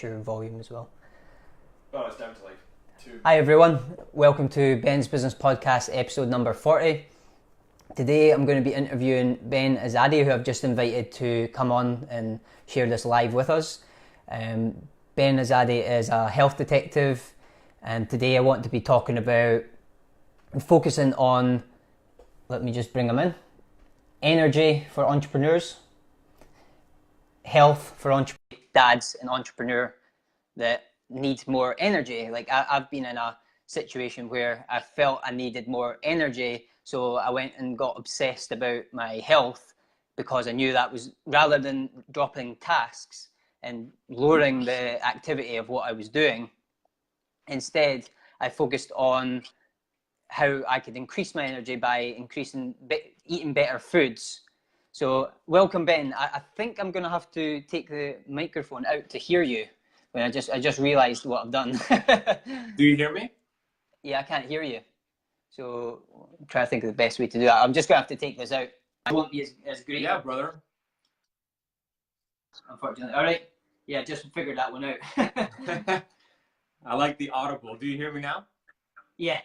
Your volume as well. Oh, it's down to like 2. Hi everyone, welcome to Ben's Business Podcast episode number 40. Today I'm going to be interviewing Ben Azadi, who I've just invited to come on and share this live with us. Ben Azadi is a health detective, and today I want to be talking about and focusing on, let me just bring him in, energy for entrepreneurs, health for dads and entrepreneur that need more energy. Like I've been in a situation where I felt I needed more energy, so I went and got obsessed about my health because I knew that was, rather than dropping tasks and lowering the activity of what I was doing, instead I focused on how I could increase my energy by eating better foods. So welcome, Ben. I think I'm going to have to take the microphone out to hear you. When I just realised what I've done. Do you hear me? Yeah, I can't hear you. So I'm trying to think of the best way to do that. I'm just going to have to take this out. I won't be as great. Yeah, brother. Unfortunately. All right. Yeah, just figured that one out. I like the audible. Do you hear me now? Yeah.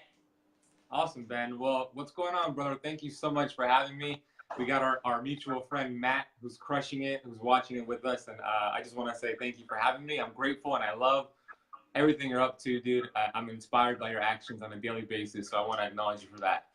Awesome, Ben. Well, what's going on, brother? Thank you so much for having me. We got our mutual friend, Matt, who's crushing it, who's watching it with us. And I just want to say thank you for having me. I'm grateful and I love everything you're up to, dude. I'm inspired by your actions on a daily basis. So I want to acknowledge you for that.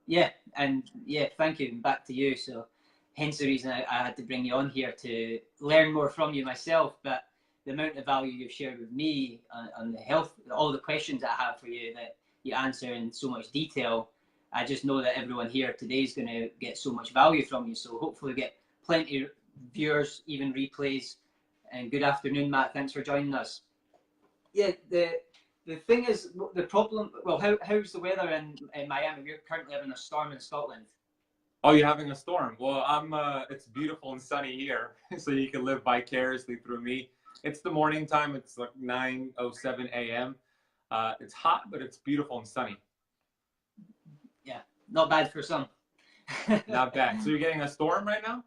Yeah. And yeah, thank you. And back to you. So hence the reason I had to bring you on here to learn more from you myself. But the amount of value you've shared with me on the health, all the questions I have for you that you answer in so much detail, I just know that everyone here today is going to get so much value from you. So hopefully get plenty of viewers, even replays. And good afternoon, Matt. Thanks for joining us. Yeah, the thing is, the problem, well, how's the weather in Miami? We're currently having a storm in Scotland. Oh, you're having a storm? Well, it's beautiful and sunny here, so you can live vicariously through me. It's the morning time. It's like 9:07 a.m. It's hot, but it's beautiful and sunny. Yeah, not bad for some. Not bad. So you're getting a storm right now?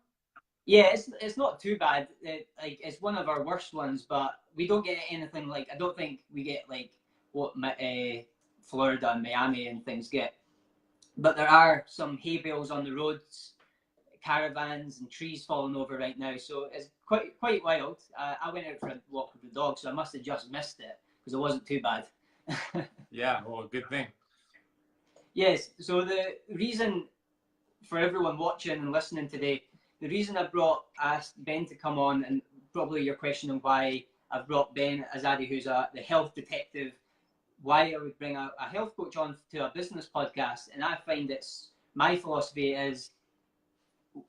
Yeah, it's not too bad. It's one of our worst ones, but we don't get anything like, I don't think we get like what Florida and Miami and things get. But there are some hay bales on the roads, caravans and trees falling over right now. So it's quite wild. I went out for a walk with the dog, so I must have just missed it because it wasn't too bad. Yeah, well, good thing. Yes, so the reason for everyone watching and listening today, the reason I asked Ben to come on, and probably your question on why I've brought Ben Azadi, who's the health detective, why I would bring a health coach on to a business podcast. And I find my philosophy is,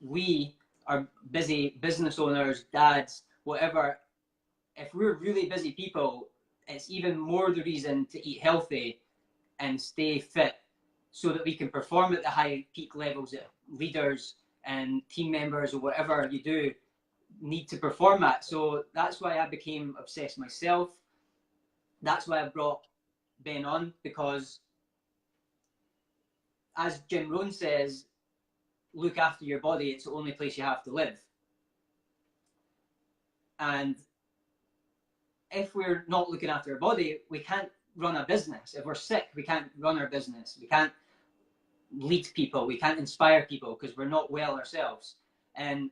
we are busy business owners, dads, whatever. If we're really busy people, it's even more the reason to eat healthy and stay fit so that we can perform at the high peak levels that leaders and team members or whatever you do need to perform at. So that's why I became obsessed myself. That's why I brought Ben on, because as Jim Rohn says, look after your body. It's the only place you have to live. And if we're not looking after our body, we can't run a business. If we're sick, we can't run our business. We can't lead people. We can't inspire people because we're not well ourselves. And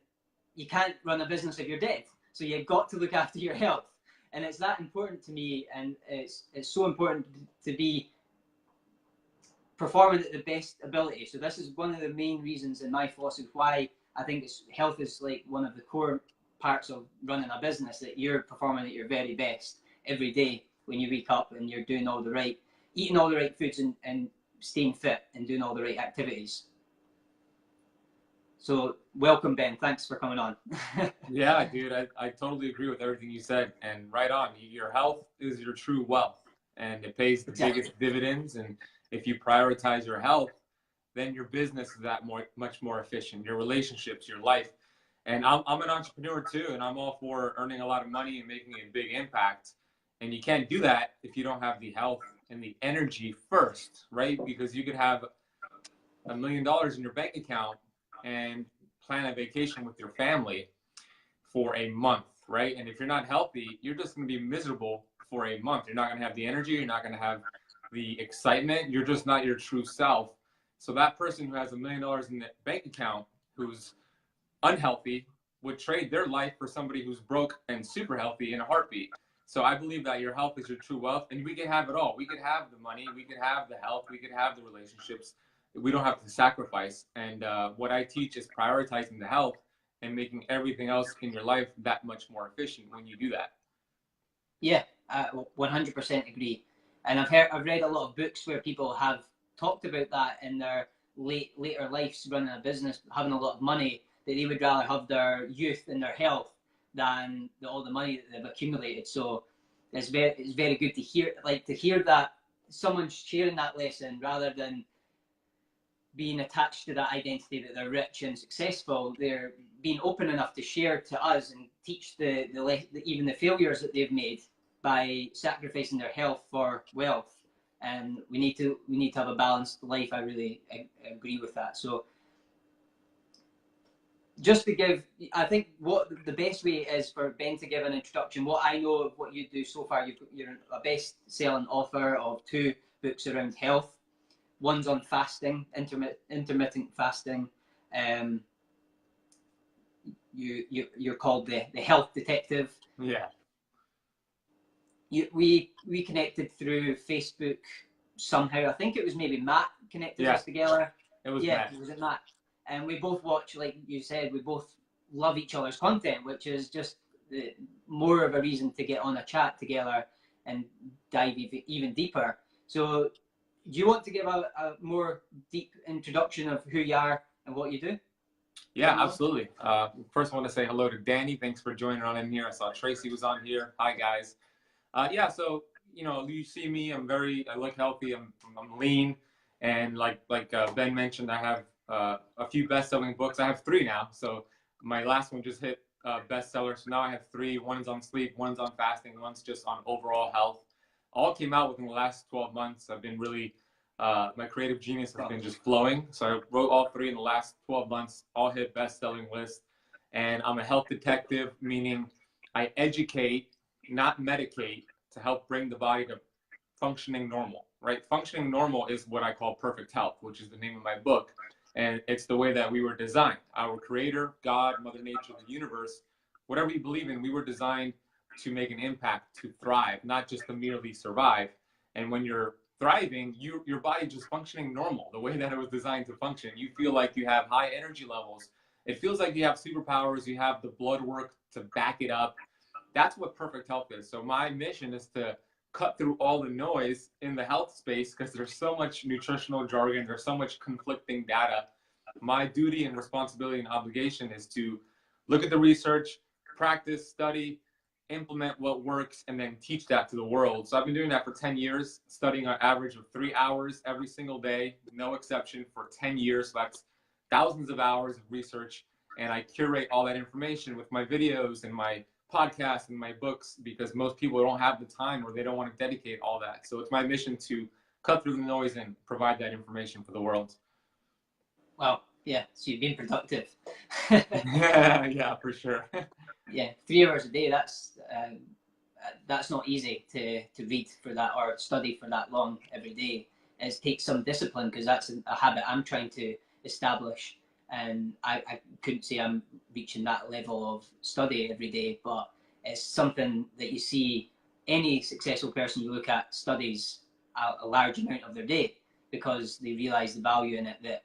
you can't run a business if you're dead. So you've got to look after your health. And it's that important to me. And it's so important to be performing at the best ability. So this is one of the main reasons in my philosophy why I think health is like one of the core parts of running a business, that you're performing at your very best every day when you wake up and you're doing eating all the right foods and staying fit and doing all the right activities. So welcome, Ben. Thanks for coming on. Yeah, dude, I totally agree with everything you said. And right on, your health is your true wealth, and it pays the biggest dividends. And if you prioritize your health, then your business is much more efficient, your relationships, your life. And I'm an entrepreneur too, and I'm all for earning a lot of money and making a big impact. And you can't do that if you don't have the health and the energy first, right? Because you could have $1 million in your bank account and plan a vacation with your family for a month, right? And if you're not healthy, you're just going to be miserable for a month. You're not going to have the energy. You're not going to have the excitement. You're just not your true self. So that person who has $1 million in the bank account, who's unhealthy, would trade their life for somebody who's broke and super healthy in a heartbeat. So I believe that your health is your true wealth, and we can have it all. We could have the money, we could have the health, we could have the relationships. We don't have to sacrifice. And what I teach is prioritizing the health and making everything else in your life that much more efficient when you do that. Yeah, I 100% agree. And I've read a lot of books where people have talked about that in their later lives, running a business, having a lot of money, that they would rather have their youth and their health than all the money that they've accumulated. So it's very good to hear that someone's sharing that lesson rather than being attached to that identity that they're rich and successful. They're being open enough to share to us and teach even the failures that they've made by sacrificing their health for wealth. And we need to have a balanced life. I really agree with that. So just to give, I think what the best way is for Ben to give an introduction. What I know of what you do so far, you're a best-selling author of 2 books around health. One's on fasting, intermittent fasting. You're called the Health Detective. Yeah. We connected through Facebook somehow. I think it was maybe Matt connected us together. It was yeah, Matt. Was it Matt? And we both watch, like you said, we both love each other's content, which is just more of a reason to get on a chat together and dive even deeper. So do you want to give a more deep introduction of who you are and what you do? Yeah, absolutely. First, I want to say hello to Danny. Thanks for joining on in here. I saw Tracy was on here. Hi, guys. Yeah, so, you see me. I look healthy. I'm lean. And like Ben mentioned, I have a few best-selling books. I have 3 now. So my last one just hit bestseller. So now I have 3. One's on sleep, one's on fasting, one's just on overall health. All came out within the last 12 months. I've been really, my creative genius has been just flowing. So I wrote all 3 in the last 12 months, all hit best-selling list. And I'm a health detective, meaning I educate, not medicate, to help bring the body to functioning normal, right? Functioning normal is what I call perfect health, which is the name of my book. And it's the way that we were designed. Our creator, God, Mother Nature, the universe, whatever you believe in, we were designed to make an impact, to thrive, not just to merely survive. And when you're thriving, your body just functioning normal, the way that it was designed to function. You feel like you have high energy levels. It feels like you have superpowers. You have the blood work to back it up. That's what perfect health is. So my mission is to cut through all the noise in the health space, because there's so much nutritional jargon, there's so much conflicting data. My duty and responsibility and obligation is to look at the research, practice, study, implement what works, and then teach that to the world. So I've been doing that for 10 years, studying an average of 3 hours every single day, no exception, for 10 years. So that's thousands of hours of research. And I curate all that information with my videos and my podcasts and my books, because most people don't have the time or they don't want to dedicate all that. So it's my mission to cut through the noise and provide that information for the world. Wow. Yeah. So you've been productive. Yeah, for sure. Yeah. 3 hours a day. That's not easy to read for that or study for that long every day. It takes some discipline, because that's a habit I'm trying to establish. And I couldn't say I'm reaching that level of study every day, but it's something that you see any successful person you look at studies a large amount of their day, because they realize the value in it. That,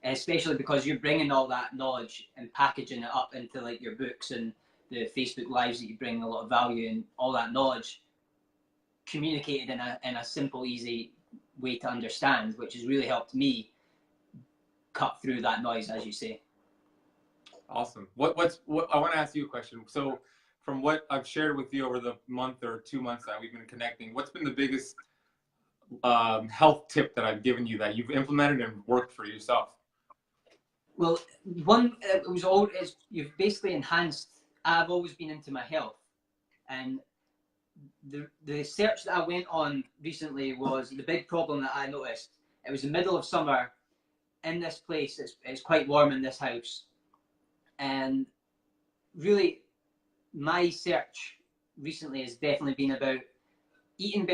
especially because you're bringing all that knowledge and packaging it up into like your books and the Facebook lives, that you bring a lot of value, and all that knowledge communicated in a simple, easy way to understand, which has really helped me cut through that noise, as you say. Awesome. What I want to ask you a question. So from what I've shared with you over the month or 2 months that we've been connecting, what's been the biggest health tip that I've given you that you've implemented and worked for yourself? Well, you've basically enhanced. I've always been into my health, and the search that I went on recently was the big problem that I noticed. It was the middle of summer in this place. It's quite warm in this house, and really my search recently has definitely been about eating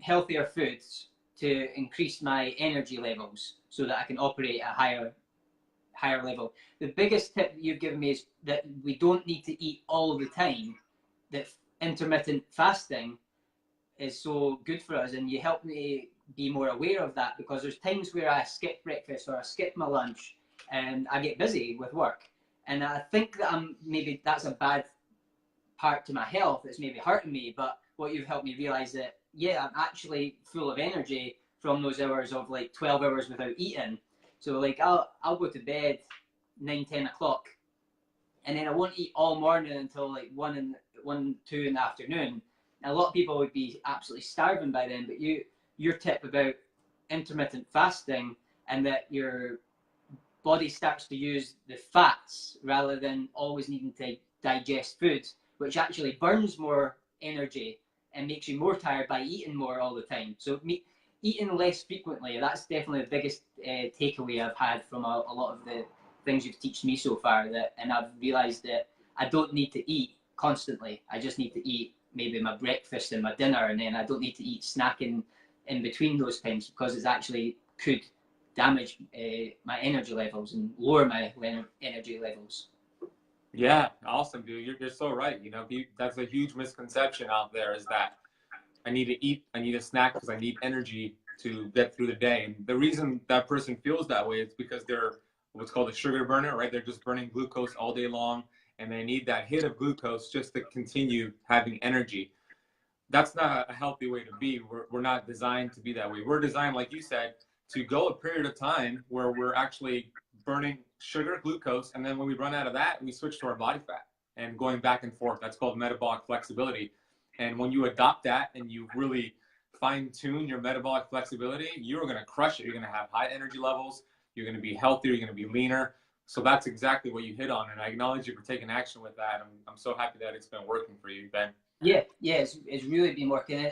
healthier foods to increase my energy levels so that I can operate at a higher level. The biggest tip you've given me is that we don't need to eat all the time, that intermittent fasting is so good for us, and you help me be more aware of that, because there's times where I skip breakfast or I skip my lunch and I get busy with work, and I think that maybe that's a bad part to my health, it's maybe hurting me. But what you've helped me realize that, yeah, I'm actually full of energy from those hours of like 12 hours without eating. So like I'll go to bed 9-10 o'clock, and then I won't eat all morning until like 2 in the afternoon. And a lot of people would be absolutely starving by then. But your tip about intermittent fasting, and that your body starts to use the fats rather than always needing to digest foods, which actually burns more energy and makes you more tired by eating more all the time. So eating less frequently, that's definitely the biggest takeaway I've had from a lot of the things you've taught me so far. And I've realized that I don't need to eat constantly. I just need to eat maybe my breakfast and my dinner, and then I don't need to eat snacking in between those times, because it's actually could damage my energy levels and lower my energy levels. Yeah, awesome, dude. You're so right. You know, that's a huge misconception out there, is that I need to eat, I need a snack because I need energy to get through the day. And the reason that person feels that way is because they're what's called a sugar burner, right? They're just burning glucose all day long, and they need that hit of glucose just to continue having energy. That's not a healthy way to be. We're not designed to be that way. We're designed, like you said, to go a period of time where we're actually burning sugar, glucose, and then when we run out of that, we switch to our body fat and going back and forth. That's called metabolic flexibility. And when you adopt that and you really fine tune your metabolic flexibility, you're going to crush it. You're going to have high energy levels. You're going to be healthier. You're going to be leaner. So that's exactly what you hit on. And I acknowledge you for taking action with that. I'm so happy that it's been working for you, Ben. Yeah, it's really been working.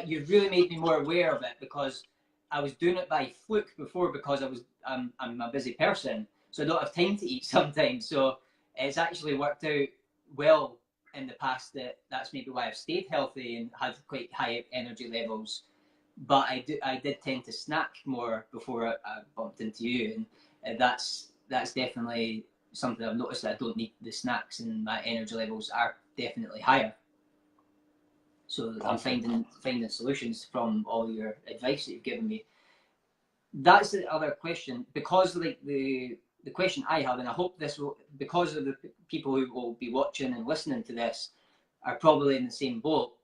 You've really made me more aware of it, because I was doing it by fluke before, because I'm a busy person, so I don't have time to eat sometimes. So it's actually worked out well in the past. That's maybe why I've stayed healthy and had quite high energy levels. But I did tend to snack more before I bumped into you, and that's definitely something I've noticed, that I don't need the snacks, and my energy levels are definitely higher. So I'm finding solutions from all your advice that you've given me. That's the other question, because like the question I have, and I hope this will, because of the people who will be watching and listening to this, are probably in the same boat.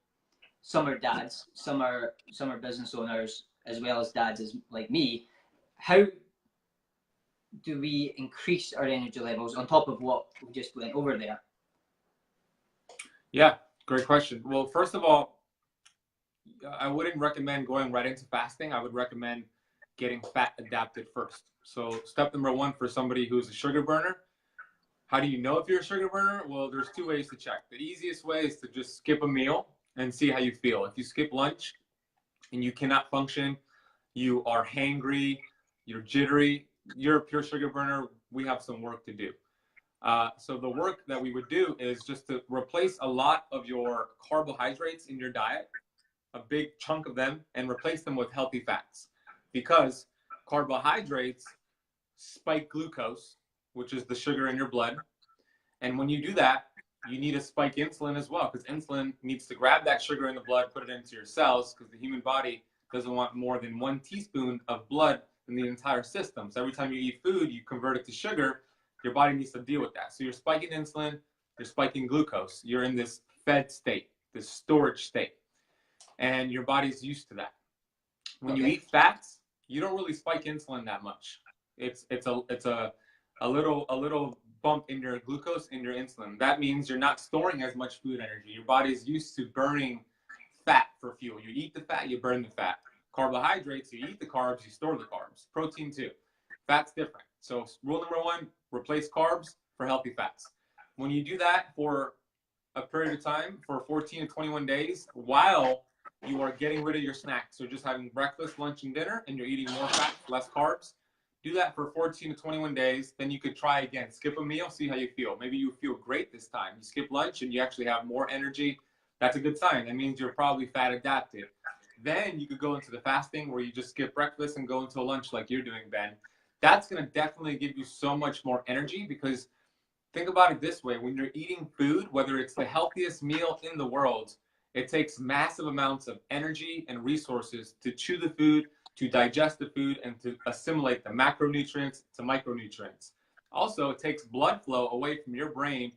Some are dads, some are business owners, as well as dads as like me. How do we increase our energy levels on top of what we just went over there? Yeah, great question. Well, first of all, I wouldn't recommend going right into fasting. I would recommend getting fat adapted first. So step number one for somebody who's a sugar burner, how do you know if you're a sugar burner? Well, there's two ways to check. The easiest way is to just skip a meal and see how you feel. If you skip lunch and you cannot function, you are hangry, you're jittery, you're a pure sugar burner, we have some work to do. So the work that we would do is just to replace a lot of your carbohydrates in your diet, a big chunk of them, and replace them with healthy fats. Because carbohydrates spike glucose, which is the sugar in your blood. And when you do that, you need to spike insulin as well, because insulin needs to grab that sugar in the blood, put it into your cells, because the human body doesn't want more than 1 teaspoon of blood in the entire system. So every time you eat food, you convert it to sugar. Your body needs to deal with that. So you're spiking insulin, you're spiking glucose. You're in this fed state, this storage state. And your body's used to that. When you eat fats, you don't really spike insulin that much. It's a little bump in your glucose and your insulin. That means you're not storing as much food energy. Your body's used to burning fat for fuel. You eat the fat, you burn the fat. Carbohydrates, you eat the carbs, you store the carbs. Protein too. Fat's different. So rule number one, replace carbs for healthy fats. When you do that for a period of time, for 14 to 21 days, while you are getting rid of your snacks, so just having breakfast, lunch, and dinner, and you're eating more fat, less carbs, Do that for 14 to 21 days. Then you could try again. Skip a meal, see how you feel. Maybe you feel great this time. You skip lunch and you actually have more energy. That's a good sign. That means you're probably fat adapted. Then you could go into the fasting where you just skip breakfast and go into lunch like you're doing, Ben. That's going to definitely give you so much more energy, because think about it this way. When you're eating food, whether it's the healthiest meal in the world, it takes massive amounts of energy and resources to chew the food, to digest the food, and to assimilate the macronutrients to micronutrients. Also, it takes blood flow away from your brain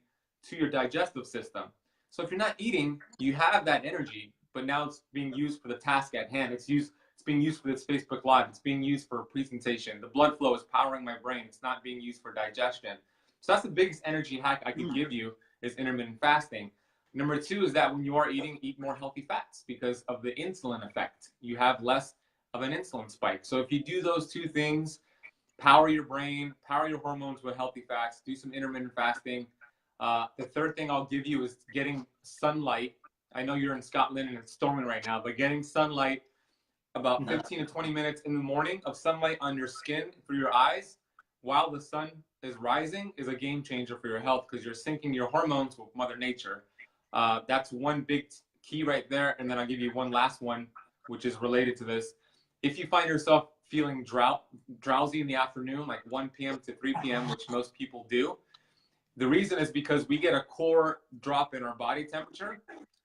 to your digestive system. So if you're not eating, you have that energy, but now it's being used for the task at hand. It's being used for this Facebook Live. It's being used for a presentation. The blood flow is powering my brain. It's not being used for digestion. So that's the biggest energy hack I can give you, is intermittent fasting. Number two is that when you are eating, eat more healthy fats because of the insulin effect. You have less of an insulin spike. So if you do those two things, power your brain, power your hormones with healthy fats, do some intermittent fasting. The third thing I'll give you is getting sunlight. I know you're in Scotland and it's storming right now, but getting sunlight, about 15 to 20 minutes in the morning of sunlight on your skin through your eyes while the sun is rising, is a game changer for your health, because you're syncing your hormones with Mother Nature. That's one big key right there. And then I'll give you one last one, which is related to this. If you find yourself feeling drowsy in the afternoon, like 1 p.m. to 3 p.m., which most people do, the reason is because we get a core drop in our body temperature.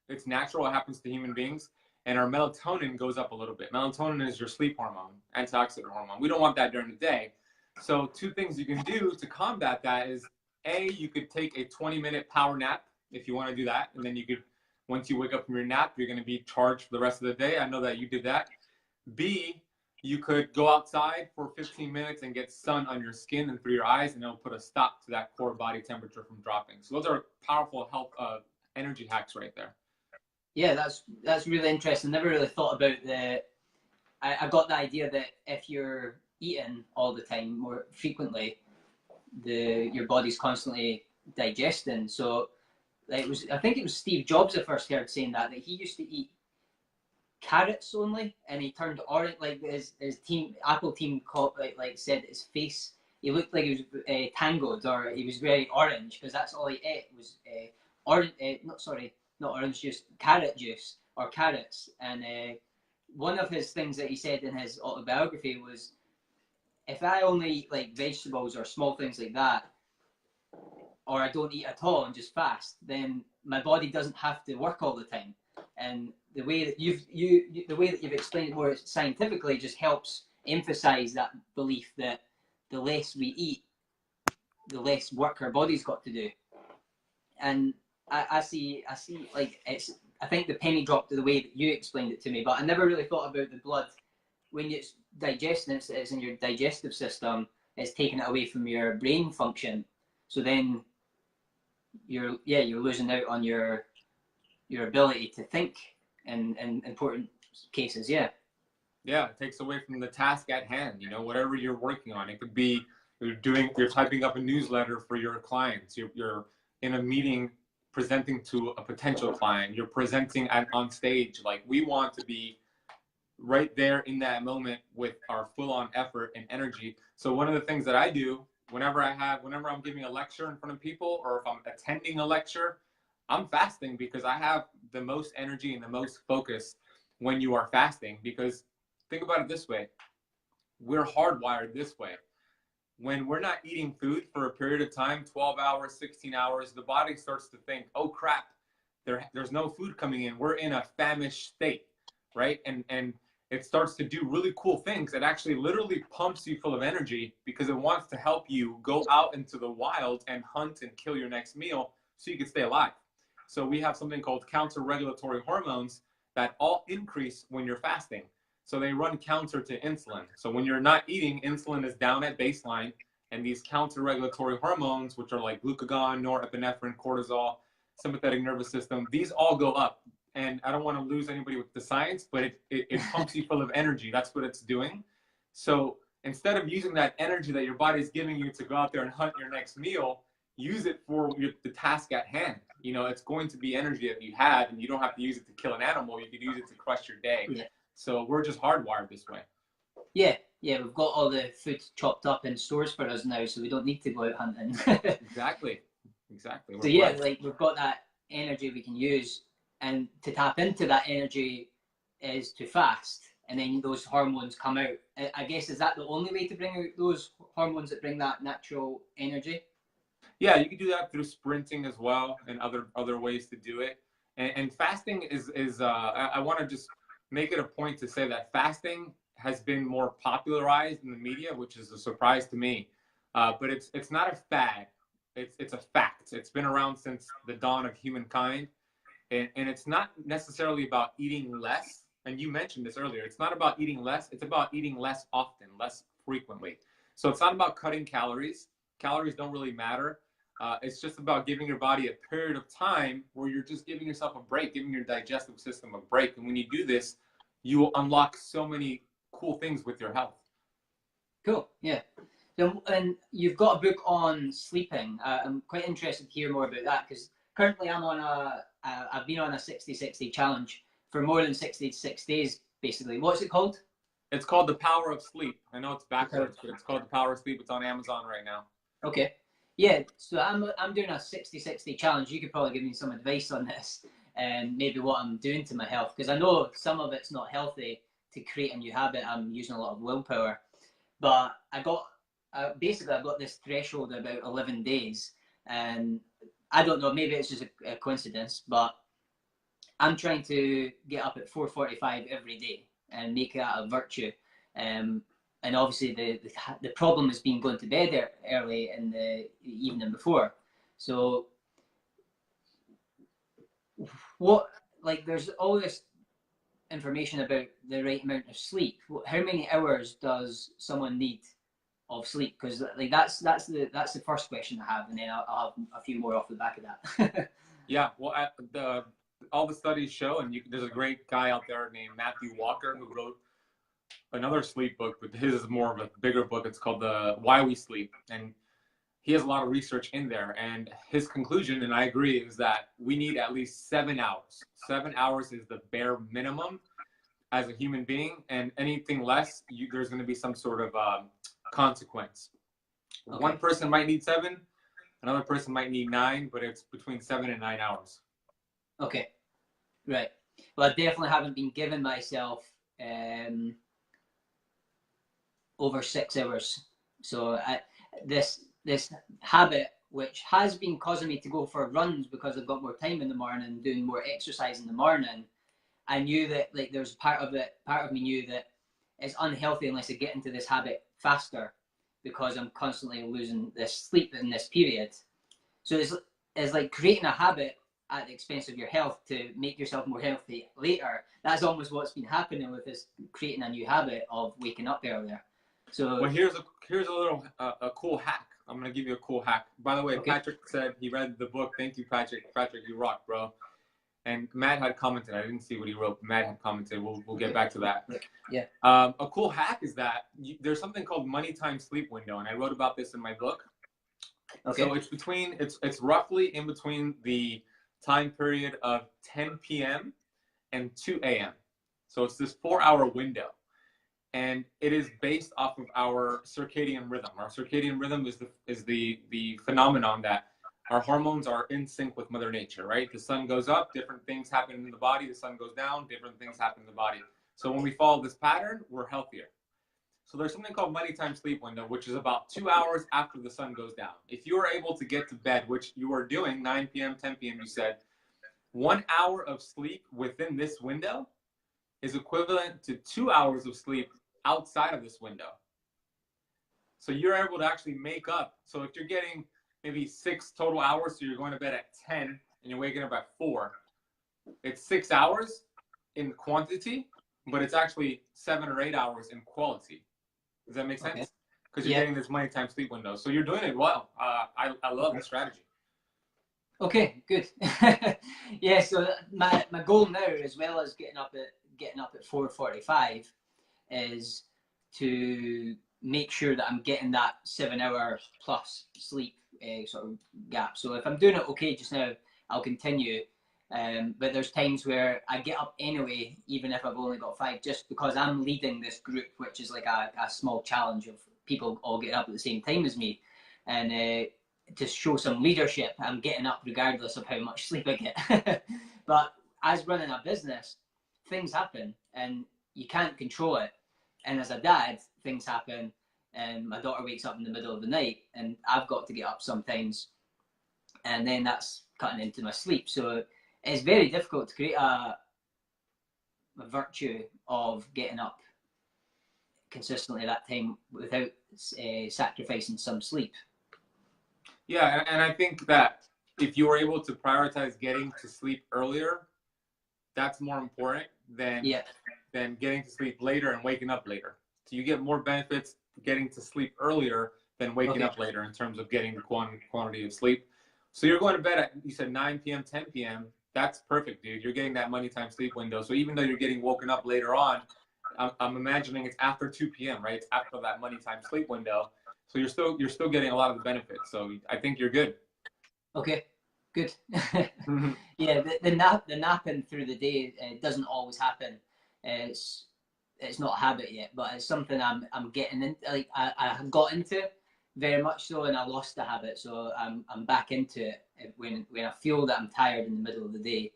It's natural. It happens to human beings. And our melatonin goes up a little bit. Melatonin is your sleep hormone, antioxidant hormone. We don't want that during the day. So two things you can do to combat that is, A, you could take a 20-minute power nap if you want to do that. And then you could, once you wake up from your nap, you're going to be charged for the rest of the day. I know that you did that. B, you could go outside for 15 minutes and get sun on your skin and through your eyes, and it'll put a stop to that core body temperature from dropping. So those are powerful health energy hacks right there. Yeah, that's really interesting. Never really thought about the. I got the idea that if you're eating all the time, more frequently, your body's constantly digesting. So I think it was Steve Jobs I first heard saying that he used to eat carrots only, and he turned orange. Like his team, Apple team, like said his face. He looked like he was tangled, or he was very orange, because that's all he ate was orange. Not orange juice, carrot juice or carrots. And one of his things that he said in his autobiography was, if I only eat like vegetables or small things like that, or I don't eat at all and just fast, then my body doesn't have to work all the time. And the way that you've explained it more scientifically just helps emphasize that belief that the less we eat, the less work our body's got to do. And I see like I think the penny dropped the way that you explained it to me, but I never really thought about the blood. When it's digesting, it's in your digestive system, it's taking it away from your brain function. So then you're losing out on your ability to think in important cases. Yeah, it takes away from the task at hand. You know, whatever you're working on, it could be you're typing up a newsletter for your clients, you're in a meeting presenting to a potential client, you're presenting on stage. Like, we want to be right there in that moment with our full-on effort and energy. So one of the things that I do whenever I'm giving a lecture in front of people, or if I'm attending a lecture, I'm fasting, because I have the most energy and the most focus when you are fasting. Because think about it this way, we're hardwired this way. When we're not eating food for a period of time, 12 hours, 16 hours, the body starts to think, oh crap, there's no food coming in. We're in a famished state, right? And it starts to do really cool things. It actually literally pumps you full of energy, because it wants to help you go out into the wild and hunt and kill your next meal so you can stay alive. So we have something called counter-regulatory hormones that all increase when you're fasting. So they run counter to insulin. So when you're not eating, insulin is down at baseline, and these counter-regulatory hormones, which are like glucagon, norepinephrine, cortisol, sympathetic nervous system, these all go up. And I don't want to lose anybody with the science, but it pumps you full of energy. That's what it's doing. So instead of using that energy that your body's giving you to go out there and hunt your next meal, use it for the task at hand. You know, it's going to be energy that you have, and you don't have to use it to kill an animal. You could use it to crush your day. Yeah. So we're just hardwired this way. Yeah, Yeah, we've got all the food chopped up in stores for us now, so we don't need to go out hunting. Exactly. Exactly. So We're yeah, blessed. like we've got that energy we can use, and to tap into that energy is to fast, and then those hormones come out. I guess, is that the only way to bring out those hormones that bring that natural energy? Yeah, you can do that through sprinting as well, and other ways to do it. And fasting is I want to just make it a point to say that fasting has been more popularized in the media, which is a surprise to me. But it's not a fad. It's a fact. It's been around since the dawn of humankind, and it's not necessarily about eating less. And you mentioned this earlier. It's not about eating less. It's about eating less often, less frequently. So it's not about cutting calories. Calories don't really matter. It's just about giving your body a period of time where you're just giving yourself a break, giving your digestive system a break. And when you do this, you will unlock so many cool things with your health. Cool. Yeah. So, and you've got a book on sleeping. I'm quite interested to hear more about that, because currently I've been on a 60-60 challenge for more than 66 days, basically. What's it called? It's called The Power of Sleep. I know it's backwards, but it's called The Power of Sleep. It's on Amazon right now. Okay. Yeah, so I'm doing a 60-60 challenge. You could probably give me some advice on this, and maybe what I'm doing to my health, because I know some of it's not healthy to create a new habit. I'm using a lot of willpower, but basically I've got this threshold about 11 days, and I don't know, maybe it's just a coincidence, but I'm trying to get up at 4:45 every day and make that a virtue. And obviously the problem has been going to bed early in the evening before. So there's all this information about the right amount of sleep. How many hours does someone need of sleep? Because like that's the first question I have, and then I'll have a few more off the back of that. Yeah, well, all the studies show, and there's a great guy out there named Matthew Walker who wrote another sleep book, but his is more of a bigger book. It's called The Why We Sleep, and he has a lot of research in there. And his conclusion, and I agree, is that we need at least 7 hours. 7 hours is the bare minimum as a human being, and anything less, there's going to be some sort of consequence. Okay. One person might need 7, another person might need 9, but it's between 7 and 9 hours. Okay, right. Well, I definitely haven't been giving myself over 6 hours. So this habit, which has been causing me to go for runs because I've got more time in the morning, doing more exercise in the morning, I knew that like there's part of me knew that it's unhealthy unless I get into this habit faster, because I'm constantly losing this sleep in this period. So it's like creating a habit at the expense of your health to make yourself more healthy later. That's almost what's been happening with this, creating a new habit of waking up earlier. So well, here's a little a cool hack. I'm gonna give you a cool hack. By the way, okay. Patrick said he read the book. Thank you, Patrick. Patrick, you rock, bro. And Matt had commented. I didn't see what he wrote. Matt had commented. We'll get back to that. Yeah. A cool hack is that there's something called money time sleep window, and I wrote about this in my book. Okay. So it's roughly in between the time period of 10 p.m. and 2 a.m. So it's this 4-hour window. And it is based off of our circadian rhythm. Our circadian rhythm is the phenomenon that our hormones are in sync with Mother Nature, right? The sun goes up, different things happen in the body. The sun goes down, different things happen in the body. So when we follow this pattern, we're healthier. So there's something called money time sleep window, which is about 2 hours after the sun goes down. If you are able to get to bed, which you are doing, 9 p.m., 10 p.m., you said, 1 hour of sleep within this window is equivalent to 2 hours of sleep outside of this window. So you're able to actually make up. So if you're getting maybe 6 total hours, so you're going to bed at 10 and you're waking up at 4, it's 6 hours in quantity, but it's actually 7 or 8 hours in quality. Does that make sense? Because you're getting this money time sleep window. So you're doing it well. I love the strategy. Okay, good. Yeah, so my goal now, as well as getting up at 4:45, is to make sure that I'm getting that 7-hour plus sleep sort of gap. So if I'm doing it okay just now, I'll continue. But there's times where I get up anyway, even if I've only got 5, just because I'm leading this group, which is like a small challenge of people all getting up at the same time as me. And to show some leadership, I'm getting up regardless of how much sleep I get. But as running a business, things happen and you can't control it. And as a dad, things happen and my daughter wakes up in the middle of the night and I've got to get up sometimes. And then that's cutting into my sleep. So it's very difficult to create a virtue of getting up consistently that time without sacrificing some sleep. Yeah, and I think that if you were able to prioritize getting to sleep earlier, that's more important than getting to sleep later and waking up later. So you get more benefits getting to sleep earlier than waking up later in terms of getting the quantity of sleep. So you're going to bed at, you said 9 p.m., 10 p.m. That's perfect, dude. You're getting that money time sleep window. So even though you're getting woken up later on, I'm imagining it's after 2 p.m., right? It's after that money time sleep window. So you're still getting a lot of the benefits. So I think you're good. Okay, good. Yeah, the napping through the day doesn't always happen. It's not a habit yet, but it's something I'm getting into. Like I got into very much so, and I lost the habit. So I'm back into it. When I feel that I'm tired in the middle of the day,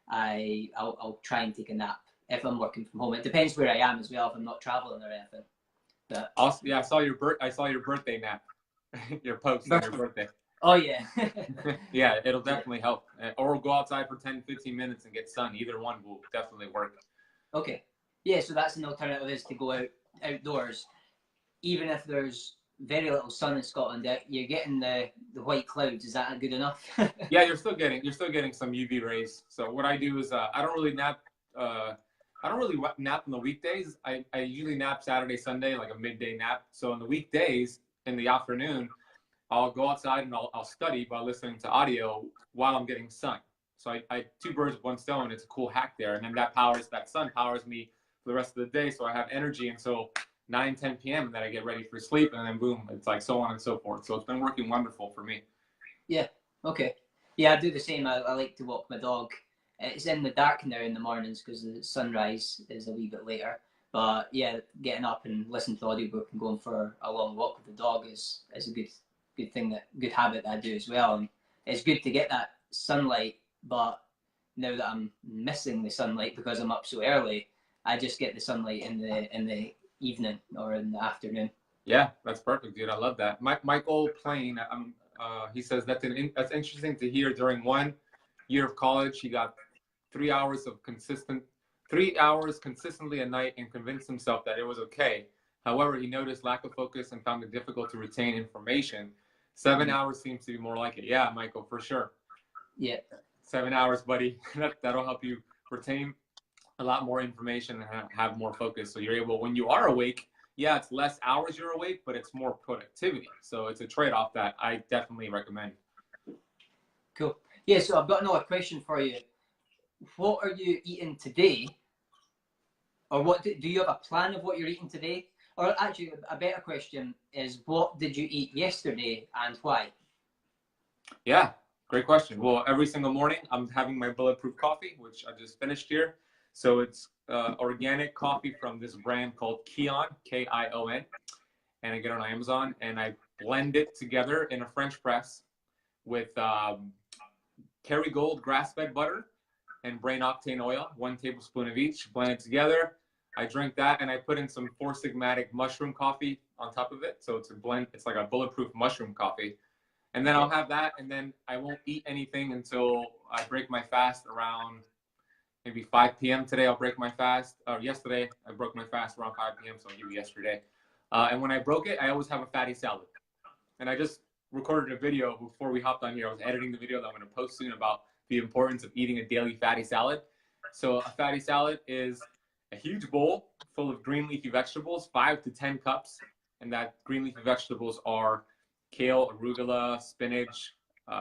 I'll try and take a nap if I'm working from home. It depends where I am as well. If I'm not traveling or anything. But also, yeah, I saw your birthday nap, your post on your birthday. Oh yeah. Yeah, it'll definitely help. Or go outside for 10, 15 minutes and get sun. Either one will definitely work. Okay. Yeah, so that's an alternative, is to go outdoors, even if there's very little sun in Scotland. You're getting the white clouds. Is that good enough? Yeah, you're still getting some UV rays. So what I do is I don't really nap. I don't really nap on the weekdays. I usually nap Saturday, Sunday, like a midday nap. So on the weekdays in the afternoon, I'll go outside and I'll study by listening to audio while I'm getting sun. So I 2 birds with 1 stone. It's a cool hack there. And then that sun powers me for the rest of the day. So I have energy until 9, 10 p.m. and then I get ready for sleep. And then boom, it's like so on and so forth. So it's been working wonderful for me. Yeah. Okay. Yeah, I do the same. I like to walk my dog. It's in the dark now in the mornings because the sunrise is a wee bit later. But yeah, getting up and listening to the audiobook and going for a long walk with the dog is a good thing, good habit that I do as well. And it's good to get that sunlight, but now that I'm missing the sunlight because I'm up so early, I just get the sunlight in the evening or in the afternoon. Yeah, that's perfect, dude. I love that. Michael Plain, he says that's interesting to hear. During 1 year of college, he got 3 hours consistently a night and convinced himself that it was okay. However, he noticed lack of focus and found it difficult to retain information. 7 hours seems to be more like it. Yeah, Michael, for sure. Yeah. 7 hours, buddy. That'll help you retain a lot more information and have more focus. So you're able, when you are awake, yeah, it's less hours you're awake, but it's more productivity. So it's a trade-off that I definitely recommend. Cool. Yeah, so I've got another question for you. What are you eating today? Or what do you have a plan of what you're eating today? Or actually, a better question is, what did you eat yesterday and why? Yeah, great question. Well, every single morning, I'm having my bulletproof coffee, which I just finished here. So it's organic coffee from this brand called Kion, Kion. And I get it on Amazon. And I blend it together in a French press with Kerrygold grass-fed butter and brain octane oil, 1 tablespoon of each. Blend it together. I drink that, and I put in some Four Sigmatic mushroom coffee on top of it. So it's a blend. It's like a bulletproof mushroom coffee. And then I'll have that, and then I won't eat anything until I break my fast around maybe 5 p.m. Today I'll break my fast. Yesterday I broke my fast around 5 p.m. So I'll give you yesterday. And when I broke it, I always have a fatty salad. And I just recorded a video before we hopped on here. I was editing the video that I'm going to post soon about the importance of eating a daily fatty salad. So a fatty salad is a huge bowl full of green leafy vegetables, 5 to 10 cups. And that green leafy vegetables are kale, arugula, spinach,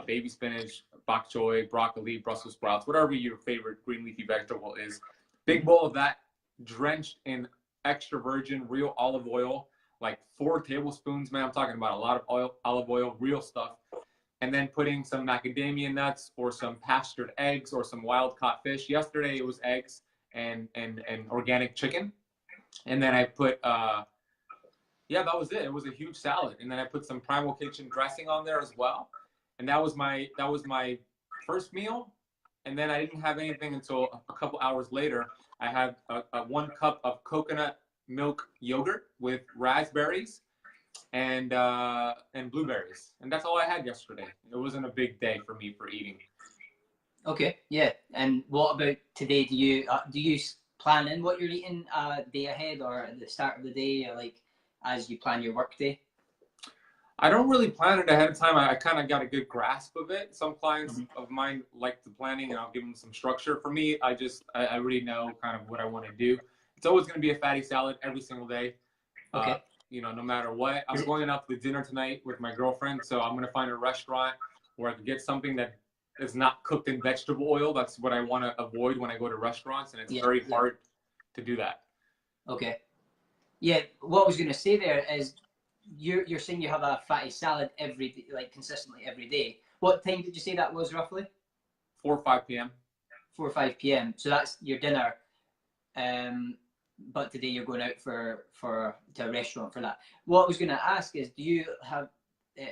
baby spinach, bok choy, broccoli, Brussels sprouts, whatever your favorite green leafy vegetable is. Big bowl of that, drenched in extra virgin real olive oil, like 4 tablespoons, man. I'm talking about a lot of oil, olive oil, real stuff. and then putting some macadamia nuts or some pastured eggs or some wild caught fish. Yesterday it was eggs and organic chicken. And then I put, yeah, that was it. It was a huge salad. And then I put some Primal Kitchen dressing on there as well. And that was my first meal. And then I didn't have anything until a couple hours later. I had a 1 cup of coconut milk yogurt with raspberries and blueberries. And that's all I had yesterday. It wasn't a big day for me for eating. Okay, yeah. And what about today? Do you plan in what you're eating a day ahead or at the start of the day, or like as you plan your work day? I don't really plan it ahead of time. I kind of got a good grasp of it. Some clients of mine like the planning, and I'll give them some structure. For me, I already know kind of what I want to do. It's always going to be a fatty salad every single day. Okay. You know, no matter what. I'm going out to dinner tonight with my girlfriend, so I'm going to find a restaurant where I can get something that is not cooked in vegetable oil. That's what I want to avoid when I go to restaurants, and it's very hard to do that. Okay. Yeah, what I was going to say there is you're saying you have a fatty salad every day, like consistently every day. What time did you say that was roughly? 4 or 5 p.m. 4 or 5 p.m. So that's your dinner. But today you're going out to a restaurant for that. What I was going to ask is, do you have,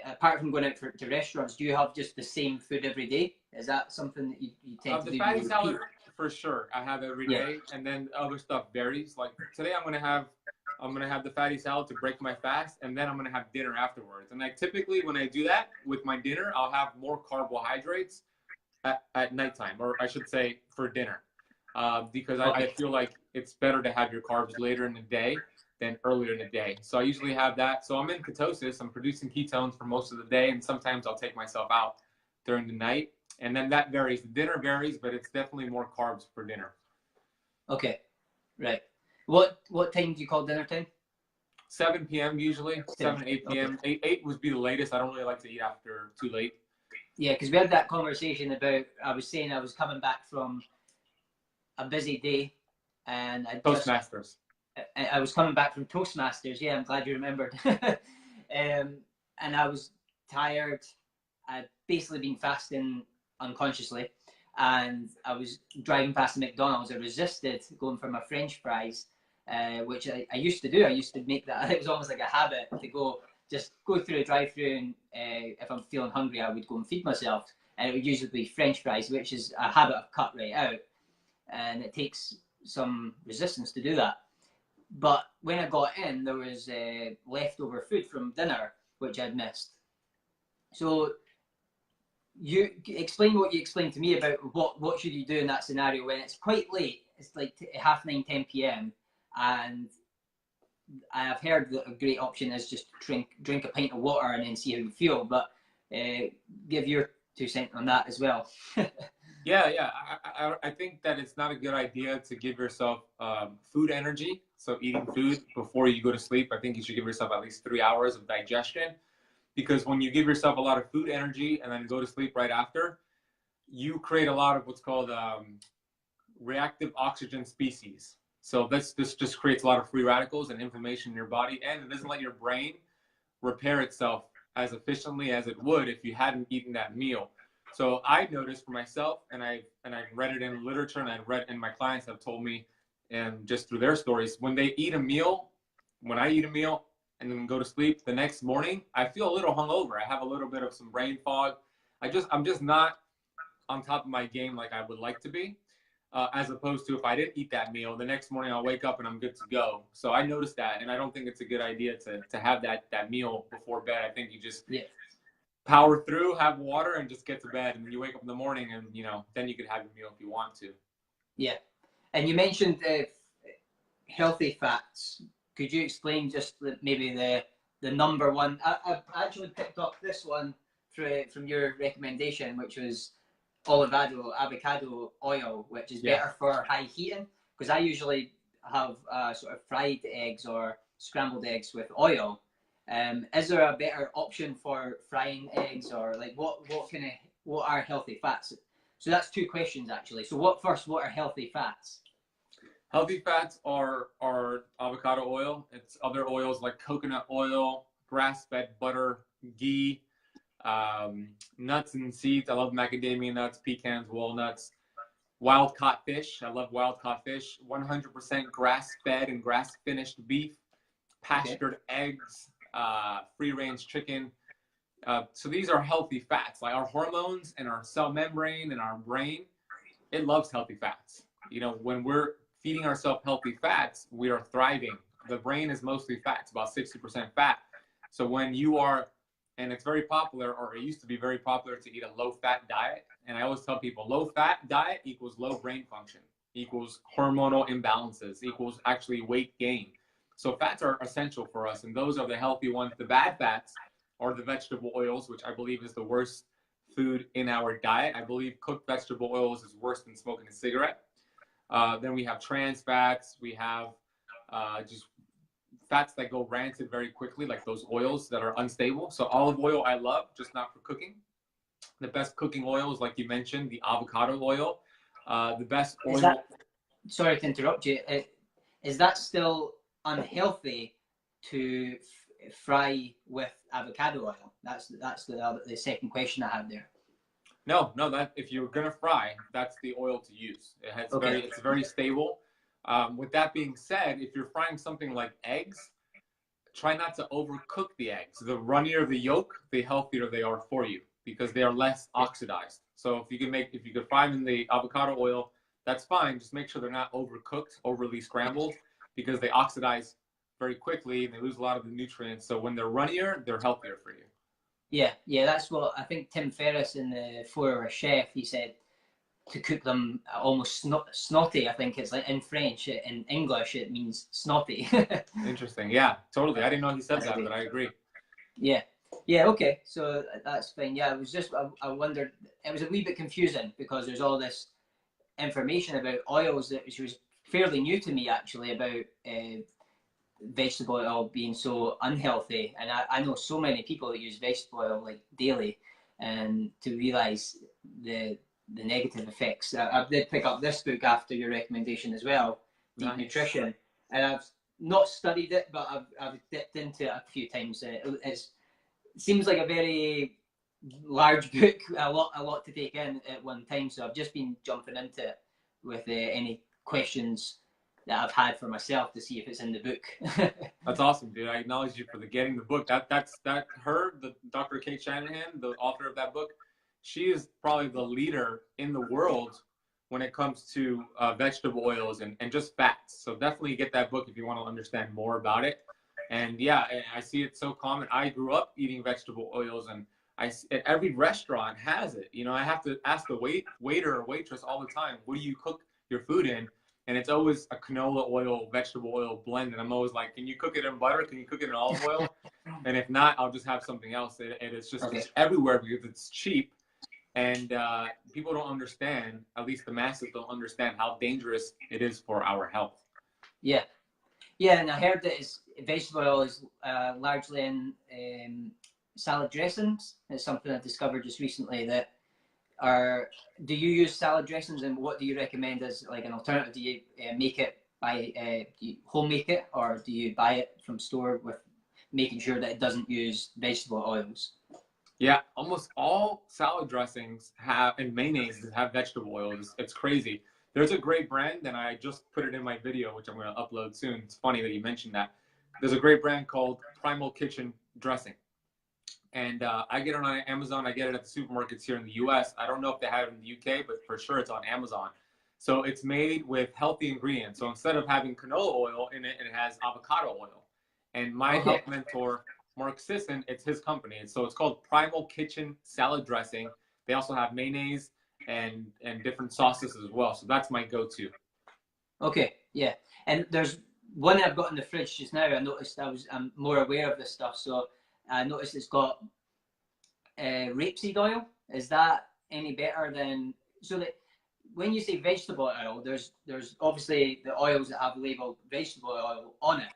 apart from going out to restaurants, do you have just the same food every day? Is that something that you tend to do? The fatty salad, for sure, I have every day, and then other stuff varies. Like today, I'm gonna have the fatty salad to break my fast, and then I'm gonna have dinner afterwards. And I typically, when I do that with my dinner, I'll have more carbohydrates at nighttime, or I should say for dinner, because I feel like it's better to have your carbs later in the day than earlier in the day. So I usually have that. So I'm in ketosis. I'm producing ketones for most of the day, and sometimes I'll take myself out during the night. And then that varies. The dinner varies, but it's definitely more carbs for dinner. Okay, right. What time do you call dinner time? 7 p.m. usually. 7, 8 p.m. Okay. 8 would be the latest. I don't really like to eat after too late. Yeah, because we had that conversation about, I was saying I was coming back from a busy day, and I was coming back from Toastmasters. Yeah, I'm glad you remembered. And I was tired. I'd basically been fasting unconsciously, and I was driving past the McDonald's. I resisted going for my French fries, which I used to do. I used to make that. It was almost like a habit to go through a drive-through, and if I'm feeling hungry, I would go and feed myself. And it would usually be French fries, which is a habit I've cut right out, and it takes some resistance to do that. But when I got in, there was leftover food from dinner, which I'd missed. So you explain what you explained to me about what should you do in that scenario when it's quite late. It's like 9:30, 10 p.m. and I have heard that a great option is just drink a pint of water and then see how you feel. But give your 2 cents on that as well. Yeah. I think that it's not a good idea to give yourself food energy. So eating food before you go to sleep, I think you should give yourself at least 3 hours of digestion. Because when you give yourself a lot of food energy and then go to sleep right after, you create a lot of what's called reactive oxygen species. So this just creates a lot of free radicals and inflammation in your body, and it doesn't let your brain repair itself as efficiently as it would if you hadn't eaten that meal. So I noticed for myself, and I've read it in literature, and my clients have told me, and just through their stories, when I eat a meal, and then go to sleep, the next morning, I feel a little hungover. I have a little bit of some brain fog. I'm just not on top of my game like I would like to be, as opposed to if I didn't eat that meal, the next morning I'll wake up and I'm good to go. So I noticed that, and I don't think it's a good idea to have that meal before bed. I think you just power through, have water, and just get to bed. And then you wake up in the morning, and then you could have your meal if you want to. Yeah, and you mentioned healthy fats. Could you explain just maybe the number one? I've actually picked up this one from your recommendation, which was avocado oil, which is better for high heating, because I usually have sort of fried eggs or scrambled eggs with oil. Is there a better option for frying eggs, or like what are healthy fats? So that's 2 questions actually. So what are healthy fats? Healthy fats are avocado oil. It's other oils like coconut oil, grass-fed butter, ghee, Nuts and seeds. I love macadamia nuts, pecans, walnuts. Wild caught fish. I love wild caught fish. 100% grass-fed and grass-finished beef. Pastured eggs. Free-range chicken. So these are healthy fats. Like our hormones and our cell membrane and our brain, it loves healthy fats. You know, when we're feeding ourselves healthy fats, we are thriving. The brain is mostly fat. It's about 60% fat. So when you are, and it's very popular, or it used to be very popular to eat a low-fat diet. And I always tell people, low-fat diet equals low brain function, equals hormonal imbalances, equals actually weight gain. So fats are essential for us, and those are the healthy ones. The bad fats are the vegetable oils, which I believe is the worst food in our diet. I believe cooked vegetable oils is worse than smoking a cigarette. Then we have trans fats. We have just fats that go rancid very quickly, like those oils that are unstable. So olive oil I love, just not for cooking. The best cooking oil is, like you mentioned, the avocado oil. The best oil. Sorry to interrupt you. Is that still unhealthy to fry with avocado oil? That's the second question I have there. No, that if you're gonna fry, that's the oil to use. It's very stable. With that being said, if you're frying something like eggs, try not to overcook the eggs. The runnier the yolk, the healthier they are for you, because they are less oxidized. So if you could fry them in the avocado oil, that's fine. Just make sure they're not overcooked, overly scrambled, because they oxidize very quickly and they lose a lot of the nutrients. So when they're runnier, they're healthier for you. Yeah, that's what I think Tim Ferriss in the 4-Hour Chef, he said to cook them almost snotty. I think it's like in French. In English, it means snotty. Interesting. Yeah, totally. I didn't know he said that, but I agree. Yeah, okay. So that's fine. Yeah, it was just, I wondered, it was a wee bit confusing because there's all this information about oils that was fairly new to me, actually, about vegetable oil being so unhealthy. And I know so many people that use vegetable oil like daily, and to realize the negative effects. I did pick up this book after your recommendation as well, Deep Nutrition, and I've not studied it, but I've dipped into it a few times. It seems like a very large book, a lot to take in at one time. So I've just been jumping into it with any questions that I've had for myself to see if it's in the book. That's awesome, dude. I acknowledge you for getting the book. The Dr. Kate Shanahan, the author of that book, she is probably the leader in the world when it comes to vegetable oils and just fats. So definitely get that book if you want to understand more about it. And yeah, I see it so common. I grew up eating vegetable oils, and every restaurant has it. You know, I have to ask the waiter or waitress all the time, what do you cook your food in? And it's always a canola oil, vegetable oil blend. And I'm always like, can you cook it in butter? Can you cook it in olive oil? And if not, I'll just have something else. And it's just it's everywhere because it's cheap. And people don't understand, at least the masses don't understand how dangerous it is for our health. Yeah, and I heard that vegetable oil is largely in salad dressings. It's something I discovered just recently. Do you use salad dressings, and what do you recommend as like an alternative? Do you make it do you home make it, or do you buy it from store with making sure that it doesn't use vegetable oils? Yeah, almost all salad dressings and mayonnaises have vegetable oils. It's crazy. There's a great brand, and I just put it in my video, which I'm going to upload soon. It's funny that you mentioned that. There's a great brand called Primal Kitchen Dressing. And I get it on Amazon. I get it at the supermarkets here in the US. I don't know if they have it in the UK, but for sure it's on Amazon. So it's made with healthy ingredients. So instead of having canola oil in it, it has avocado oil. And my health mentor, Mark Sisson, it's his company. And so it's called Primal Kitchen Salad Dressing. They also have mayonnaise and different sauces as well. So that's my go-to. Okay, yeah. And there's one I've got in the fridge just now. I noticed I'm more aware of this stuff. So I noticed it's got rapeseed oil. Is that any better than, so that when you say vegetable oil, there's obviously the oils that have labeled vegetable oil on it.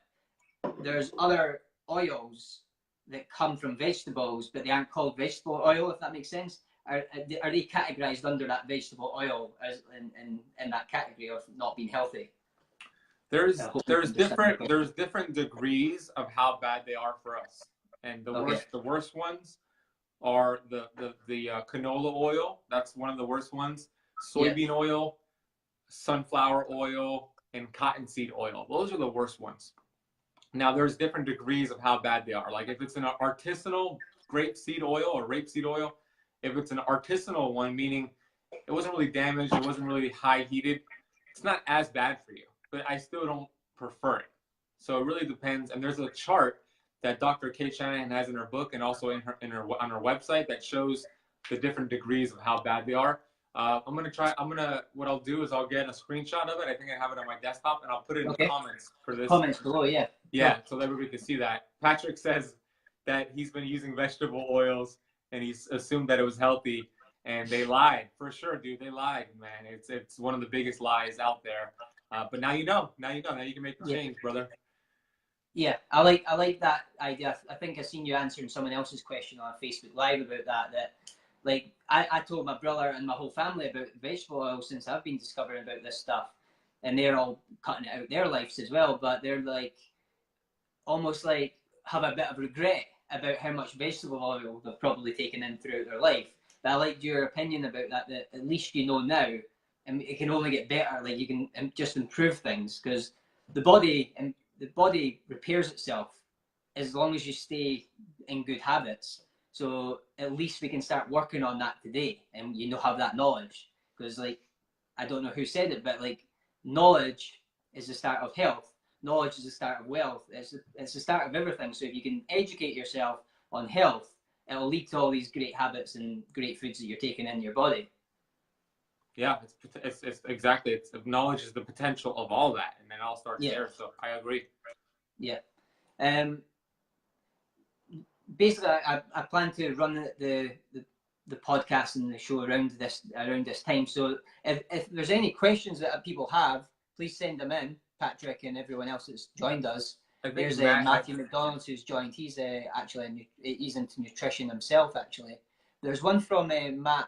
There's other oils that come from vegetables, but they aren't called vegetable oil, if that makes sense. Are they categorized under that vegetable oil as in that category of not being healthy? There's different degrees of how bad they are for us. And the worst ones are the canola oil. That's one of the worst ones. Soybean oil, sunflower oil, and cottonseed oil. Those are the worst ones. Now, there's different degrees of how bad they are. Like if it's an artisanal grapeseed oil or rapeseed oil, if it's an artisanal one, meaning it wasn't really damaged, it wasn't really high heated, it's not as bad for you. But I still don't prefer it. So it really depends. And there's a chart that Dr. Kate Shanahan has in her book and also on her website that shows the different degrees of how bad they are. What I'll do is I'll get a screenshot of it. I think I have it on my desktop, and I'll put it in the comments for this. Comments below, yeah. Yeah, so that everybody can see that. Patrick says that he's been using vegetable oils and he's assumed that it was healthy, and they lied. For sure, dude, they lied, man. It's one of the biggest lies out there. But now you know. Now you know. Now you can make the change, brother. Yeah, I like that idea. I think I seen you answering someone else's question on Facebook Live about that. Like, I told my brother and my whole family about vegetable oil since I've been discovering about this stuff. And they're all cutting it out their lives as well. But they're like, almost like have a bit of regret about how much vegetable oil they've probably taken in throughout their life. But I liked your opinion about that at least you know now. And it can only get better. Like, you can just improve things. Because the body repairs itself as long as you stay in good habits. So at least we can start working on that today, and have that knowledge. Because, like, I don't know who said it, but like, knowledge is the start of health. Knowledge is the start of wealth. It's the start of everything. So if you can educate yourself on health, it'll lead to all these great habits and great foods that you're taking in your body. Yeah, it's exactly. It's knowledge is the potential of all that, and then it all starts there. So I agree. Yeah. Basically, I plan to run the podcast and the show around this time. So if there's any questions that people have, please send them in. Patrick and everyone else that's joined us. There's Matthew McDonald who's joined. He's he's into nutrition himself. Actually, there's one from Matt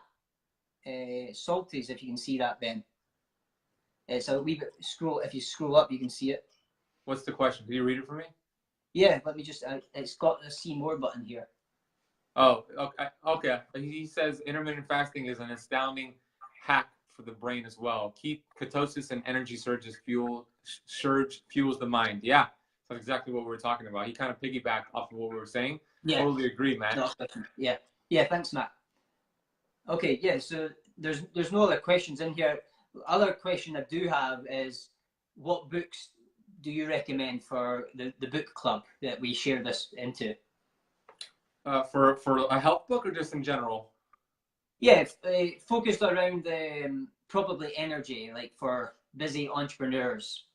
Salties. If you can see that, Ben. It's a wee bit scroll. If you scroll up, you can see it. What's the question? Can you read it for me? Yeah, let me just. It's got a see more button here. Oh, okay. He says intermittent fasting is an astounding hack for the brain as well. Keep ketosis and energy surges fuels the mind. Yeah, that's exactly what we were talking about. He kind of piggybacked off of what we were saying. Yeah. Totally agree, man. No, yeah. Thanks, Matt. Okay, yeah. So there's no other questions in here. Other question I do have is, what books do you recommend for the book club that we share this into? For a health book or just in general? Yeah, focused around probably energy, like for busy entrepreneurs,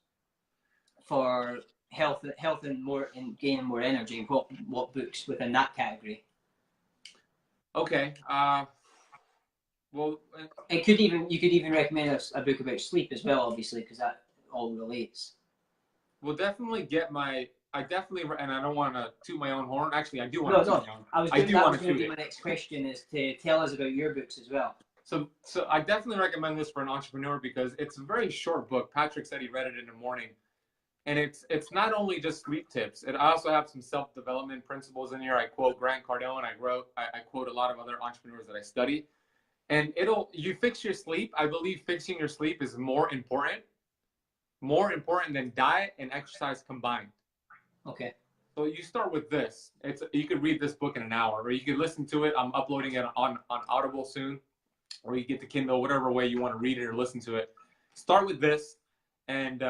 for health and more and gaining more energy. What books within that category? Okay. Well, you could even recommend a book about sleep as well, obviously, because that all relates. Well, definitely and I don't want to toot my own horn. Actually, I do want to toot my own. I do want to toot it. My next question is to tell us about your books as well. So I definitely recommend this for an entrepreneur because it's a very short book. Patrick said he read it in the morning. And it's not only just sleep tips. I also have some self-development principles in here. I quote Grant Cardone. I quote a lot of other entrepreneurs that I study. And you fix your sleep. I believe fixing your sleep is more important than diet and exercise combined. Okay. So you start with this. You could read this book in an hour, or you could listen to it. I'm uploading it on Audible soon, or you get the Kindle, whatever way you want to read it or listen to it. Start with this, and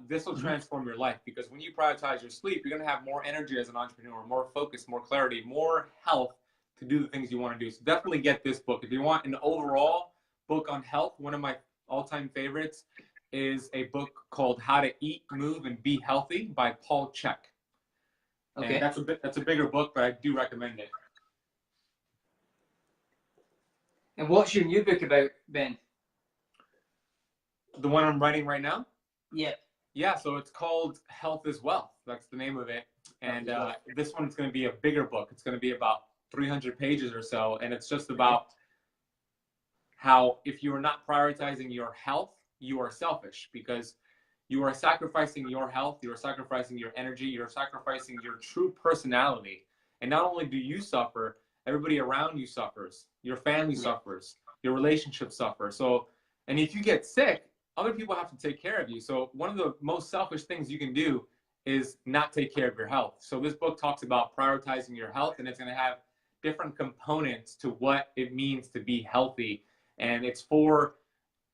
this will transform your life, because when you prioritize your sleep, you're going to have more energy as an entrepreneur, more focus, more clarity, more health to do the things you want to do. So definitely get this book. If you want an overall book on health, one of my all-time favorites is a book called How to Eat, Move, and Be Healthy by Paul Chek. Okay. And that's a bigger book, but I do recommend it. And what's your new book about, Ben? The one I'm writing right now? Yeah. Yeah, so it's called Health is Wealth. That's the name of it. And this one's going to be a bigger book. It's going to be about 300 pages or so. And it's just about how if you are not prioritizing your health, you are selfish, because you are sacrificing your health, you are sacrificing your energy, you're sacrificing your true personality. And not only do you suffer everybody around you suffers. Your family suffers. Your relationship suffers. So, and if you get sick, other people have to take care of you. So one of the most selfish things you can do is not take care of your health. So this book talks about prioritizing your health, and it's going to have different components to what it means to be healthy. And it's for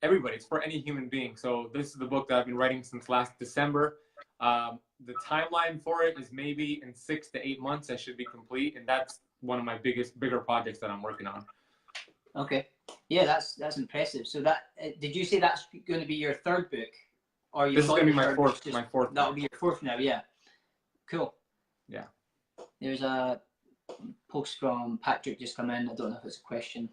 everybody. It's for any human being. So this is the book that I've been writing since last December. The timeline for it is maybe in 6 to 8 months I should be complete, and that's one of my bigger projects that I'm working on. Okay, yeah, that's impressive. So that did you say that's going to be your third book, or you? This is going to be my fourth. Just, my fourth. That'll be your fourth now. Yeah, cool. Yeah. There's a post from Patrick just come in. I don't know if it's a question.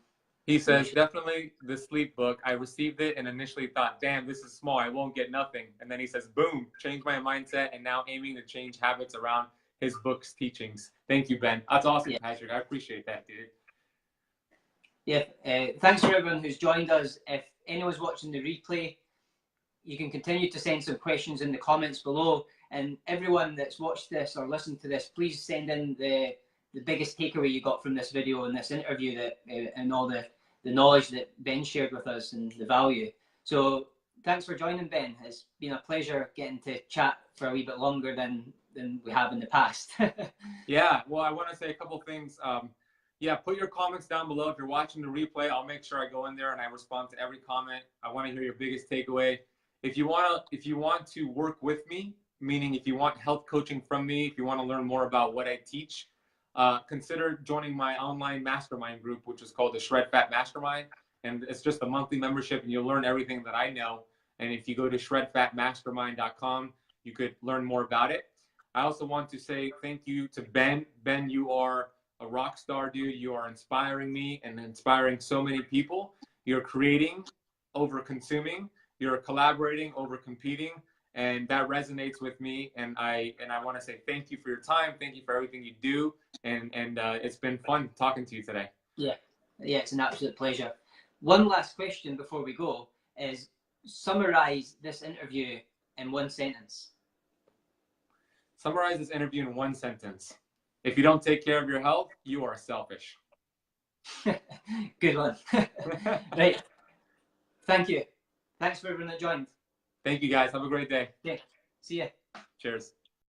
He says, definitely the sleep book. I received it and initially thought, damn, this is small. I won't get nothing. And then he says, boom, changed my mindset and now aiming to change habits around his book's teachings. Thank you, Ben. That's awesome, Patrick. I appreciate that, dude. Yeah, thanks for everyone who's joined us. If anyone's watching the replay, you can continue to send some questions in the comments below. And everyone that's watched this or listened to this, please send in the biggest takeaway you got from this video and this interview that and all the knowledge that Ben shared with us and the value. So thanks for joining, Ben. It's been a pleasure getting to chat for a wee bit longer than we have in the past. Yeah, well, I want to say a couple things. Yeah, put your comments down below. If you're watching the replay, I'll make sure I go in there and I respond to every comment. I want to hear your biggest takeaway. If you want to work with me, meaning if you want health coaching from me, if you want to learn more about what I teach, consider joining my online mastermind group, which is called the Shred Fat Mastermind. And it's just a monthly membership and you'll learn everything that I know. And if you go to shredfatmastermind.com, you could learn more about it. I also want to say thank you to Ben. Ben, you are a rock star, dude. You are inspiring me and inspiring so many people. You're creating over consuming. You're collaborating over competing. And that resonates with me. And I want to say thank you for your time. Thank you for everything you do. And it's been fun talking to you today. Yeah, it's an absolute pleasure. One last question before we go is summarize this interview in one sentence. Summarize this interview in one sentence. If you don't take care of your health, you are selfish. Good one. Right. Thank you. Thanks for everyone that joined. Thank you, guys. Have a great day. Okay. See ya. Cheers.